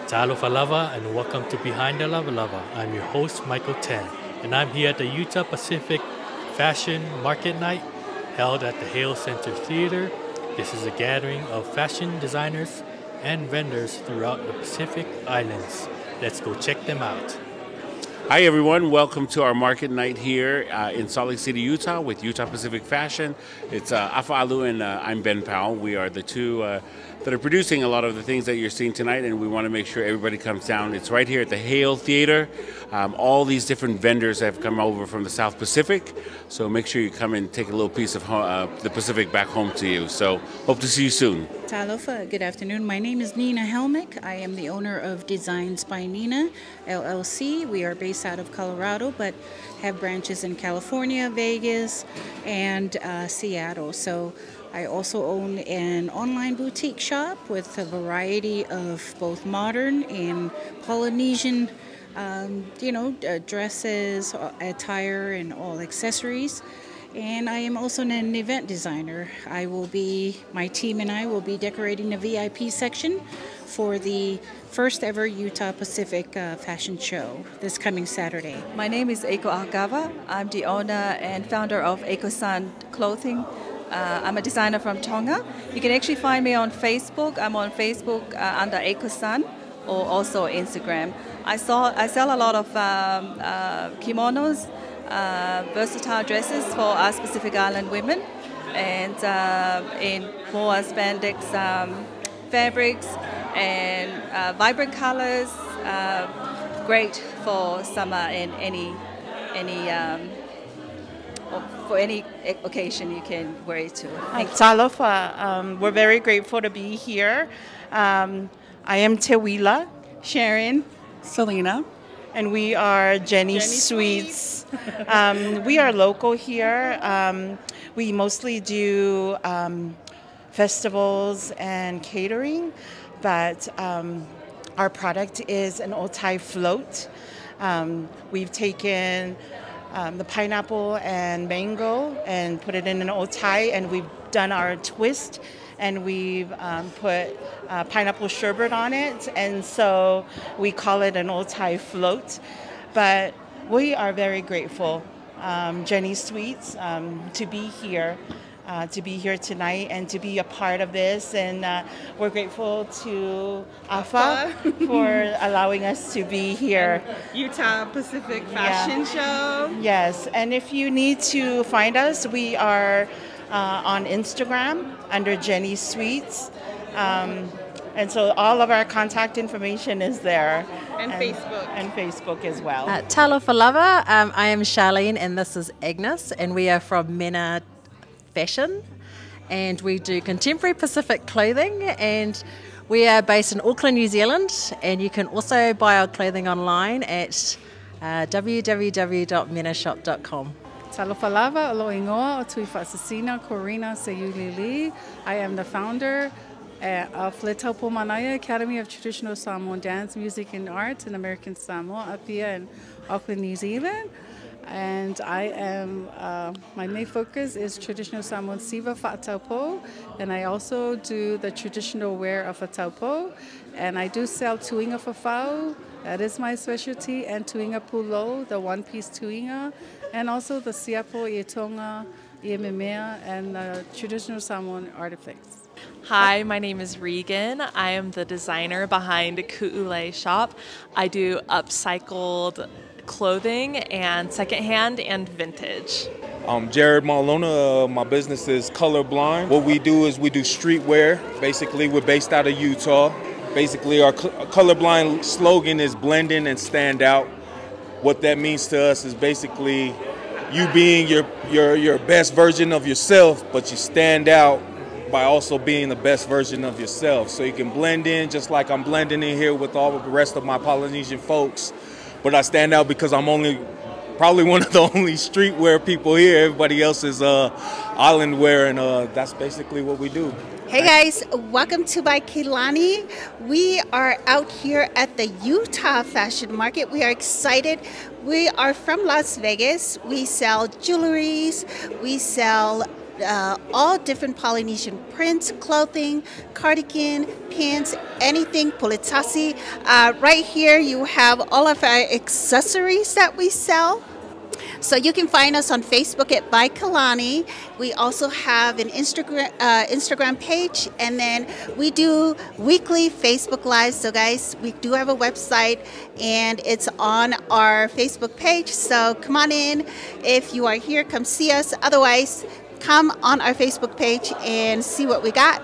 Talofa lava and welcome to Behind the Lava Lava. I'm your host, Michael Tan, and I'm here at the Utah Pacific Fashion Market Night held at the Hale Centre Theatre. This is a gathering of fashion designers and vendors throughout the Pacific Islands. Let's go check them out. Hi everyone, welcome to our market night here in Salt Lake City, Utah with Utah Pacific Fashion. It's Afa'alu and I'm Ben Powell. We are the two that are producing a lot of the things that you're seeing tonight, and we want to make sure everybody comes down. It's right here at the Hale Theatre. All these different vendors have come over from the South Pacific, so make sure you come and take a little piece of the Pacific back home to you. So hope to see you soon. Talofa, good afternoon. My name is Nina Helmick. I am the owner of Designs by Nina, LLC. We are based out of Colorado, but have branches in California, Vegas, and Seattle. So I also own an online boutique shop with a variety of both modern and Polynesian, dresses, attire, and all accessories. And I am also an event designer. My team and I will be decorating the VIP section for the first ever Utah Pacific Fashion Show this coming Saturday. My name is EIKO Akava. I'm the owner and founder of EIKO Clothing. I'm a designer from Tonga. You can actually find me on Facebook. I'm on Facebook under EIKO or also Instagram. I sell a lot of kimonos, versatile dresses for us Pacific Island women, and in more spandex fabrics and vibrant colors. Great for summer and for any occasion you can wear it to. Talofa, we're very grateful to be here. I am Tewila, Sharon, Selena, and we are Jeni Sweets. We are local here. We mostly do festivals and catering, but our product is an Otai float. We've taken the pineapple and mango and put it in an otai, and we've done our twist, and we've put pineapple sherbet on it, and so we call it an otai float. But we are very grateful, Jeni Sweets, to be here tonight and to be a part of this, and we're grateful to AFA for allowing us to be here. Utah Pacific Fashion Show. Yes, and if you need to find us, we are on Instagram under Jeni Sweets, and so all of our contact information is there. And Facebook. And Facebook as well. Talofa lava, I am Charlene and this is Agnes, and we are from MENA Fashion, and we do contemporary Pacific clothing, and we are based in Auckland, New Zealand, and you can also buy our clothing online at www.menashop.com. Talofa lava, alo ingoa, o tui whaasasina, Corina Sayulili. I am the founder of Le Taupou Manaia Academy of Traditional Samoan Dance, Music and Arts in American Samoa, Apia, and Auckland, New Zealand. And I am, my main focus is traditional Samoan siva fa Taupou, and I also do the traditional wear of a Taupou, and I do sell tuinga fafau, that is my specialty, and tuinga pulo, the one-piece tuinga, and also the siapo i tonga, i memea, and the traditional Samoan artifacts. Hi, my name is Regan. I am the designer behind ku.ulei.shop. I do upcycled clothing and secondhand and vintage. I'm Jared Malona. My business is Colorblind. What we do is we do streetwear. Basically, we're based out of Utah. Basically, our Colorblind slogan is blend in and stand out. What that means to us is basically you being your best version of yourself, but you stand out by also being the best version of yourself. So you can blend in just like I'm blending in here with all of the rest of my Polynesian folks. But I stand out because I'm probably one of the only streetwear people here. Everybody else is island wear, and that's basically what we do. Hey guys, welcome to by Kylani. We are out here at the Utah Fashion Market. We are excited. We are from Las Vegas. We sell jewelries, we sell all different Polynesian prints, clothing, cardigan, pants, anything, pulitasi. Right here you have all of our accessories that we sell. So you can find us on Facebook at by Kylani. We also have an Instagram page, and then we do weekly Facebook Lives. So guys, we do have a website, and it's on our Facebook page. So come on in. If you are here, come see us. Otherwise, come on our Facebook page and see what we got.